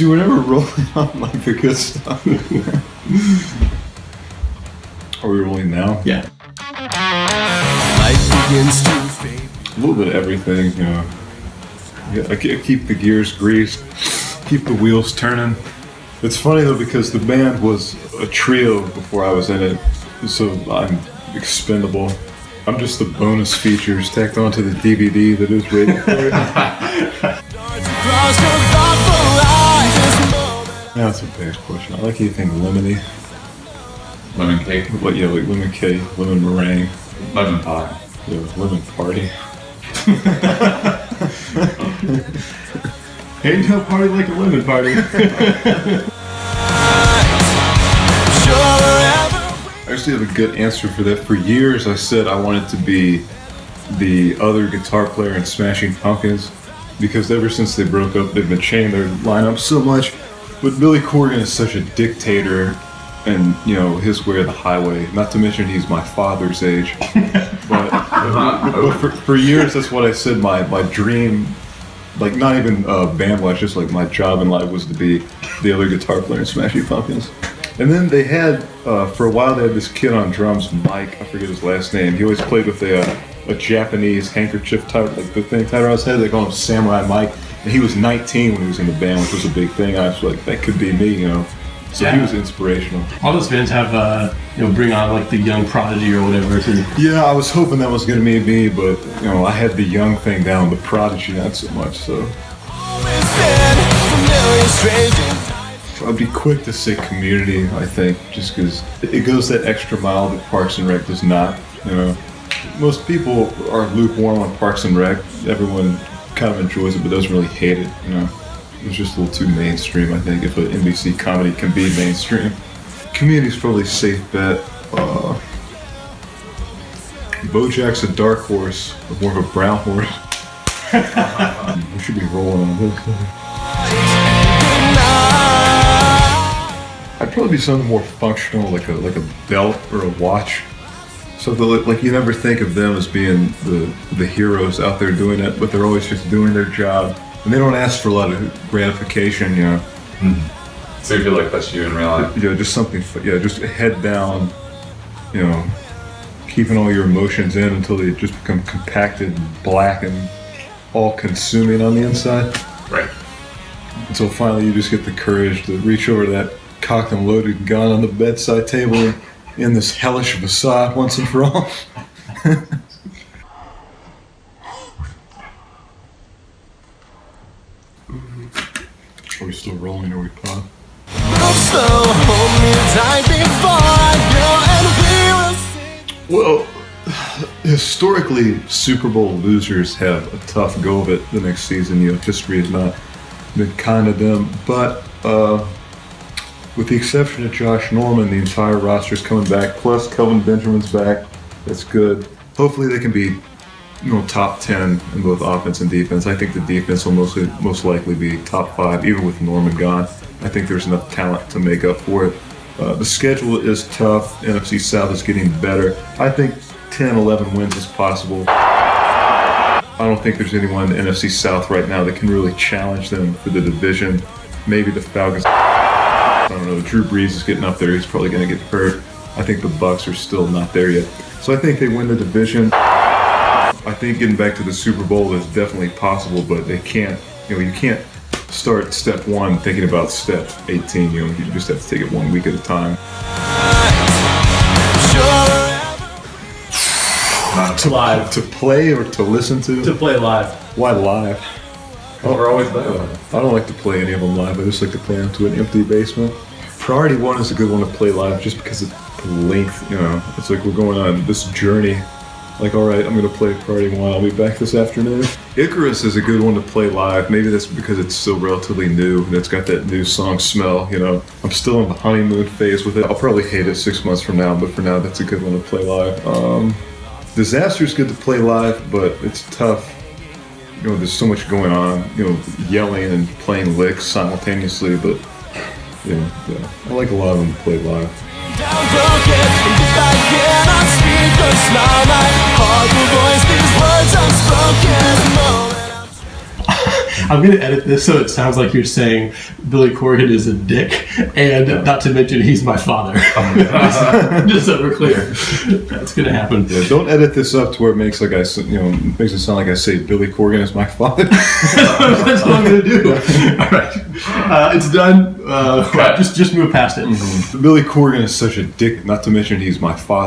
See, we're never rolling on like the good stuff. Are we rolling now? Yeah. Life begins to fade. A little bit of everything, you know. Yeah, I keep the gears greased, keep the wheels turning. It's funny though because the band was a trio before I was in it, so I'm expendable. I'm just the bonus features tacked onto the DVD that is waiting for it. That's a bad question. I like anything lemony. Lemon cake. Like, yeah, like lemon cake, lemon meringue. Lemon pie. Yeah, lemon party. Ain't no party like a lemon party. I actually have a good answer for that. For years, I said I wanted to be the other guitar player in Smashing Pumpkins because ever since they broke up, they've been changing their lineup so much. But Billy Corgan is such a dictator, and you know his way or the highway. Not to mention he's my father's age. But for years, that's what I said. My dream, like not even band-wise, just like my job in life was to be the other guitar player in Smashing Pumpkins. And then they had, for a while, they had this kid on drums, Mike. I forget his last name. He always played with a Japanese handkerchief type, like the thing tied around his head. They call him Samurai Mike. And he was 19 when he was in the band, which was a big thing. I was like, that could be me, you know. So yeah. He was inspirational. All those bands have, bring on like the young prodigy or whatever. Yeah, I was hoping that was going to be me, but you know, I had the young thing down, the prodigy not so much. So I'd be quick to say Community. I think just because it goes that extra mile that Parks and Rec does not. You know, most people are lukewarm on Parks and Rec. Everyone kind of enjoys it, but doesn't really hate it. You know. It was just a little too mainstream, I think, if an NBC comedy can be mainstream. Community's probably a safe bet. BoJack's a dark horse, or more of a brown horse. We should be rolling on this. I'd probably be something more functional, like a belt or a watch. Something like you never think of them as being the heroes out there doing it, but they're always just doing their job. And they don't ask for a lot of gratification, you know. Mm-hmm. So you feel like that's you in real life? Yeah, just something, just head down, you know, keeping all your emotions in until they just become compacted, black, and all-consuming on the inside. Right. Until finally you just get the courage to reach over to that cocked and loaded gun on the bedside table and end this hellish facade once and for all. Are we still rolling or are we paused? Well, historically, Super Bowl losers have a tough go of it the next season. You know, history has not been kind to them. But with the exception of Josh Norman, the entire roster is coming back. Plus, Kelvin Benjamin's back. That's good. Hopefully, they can be, you know, top 10 in both offense and defense. I think the defense will most likely be top 5, even with Norman gone. I think there's enough talent to make up for it. The schedule is tough. NFC South is getting better. I think 10, 11 wins is possible. I don't think there's anyone in the NFC South right now that can really challenge them for the division. Maybe the Falcons. I don't know. Drew Brees is getting up there. He's probably going to get hurt. I think the Bucs are still not there yet. So I think they win the division. I think getting back to the Super Bowl is definitely possible, but they can't, you know, you can't start step 1 thinking about step 18, you know, you just have to take it 1 week at a time. Live. To play or to listen to? To play live. Why live? Oh, we're always there. I don't like to play any of them live, I just like to play them to an empty basement. Priority 1 is a good one to play live just because of the length, you know, it's like we're going on this journey. Like, all right, I'm going to play Priority 1. I'll be back this afternoon. Icarus is a good one to play live. Maybe that's because it's still relatively new and it's got that new song smell, you know. I'm still in the honeymoon phase with it. I'll probably hate it 6 months from now, but for now, that's a good one to play live. Disaster's good to play live, but it's tough. You know, there's so much going on, you know, yelling and playing licks simultaneously, but, yeah. I like a lot of them to play live. I'm going to edit this so it sounds like you're saying Billy Corgan is a dick, and not to mention he's my father. Just so we're clear, that's going to happen. Yeah, don't edit this up to where it makes like makes it sound like I say Billy Corgan is my father. That's what I'm going to do. All right, it's done. Just move past it. Billy Corgan is such a dick. Not to mention he's my father.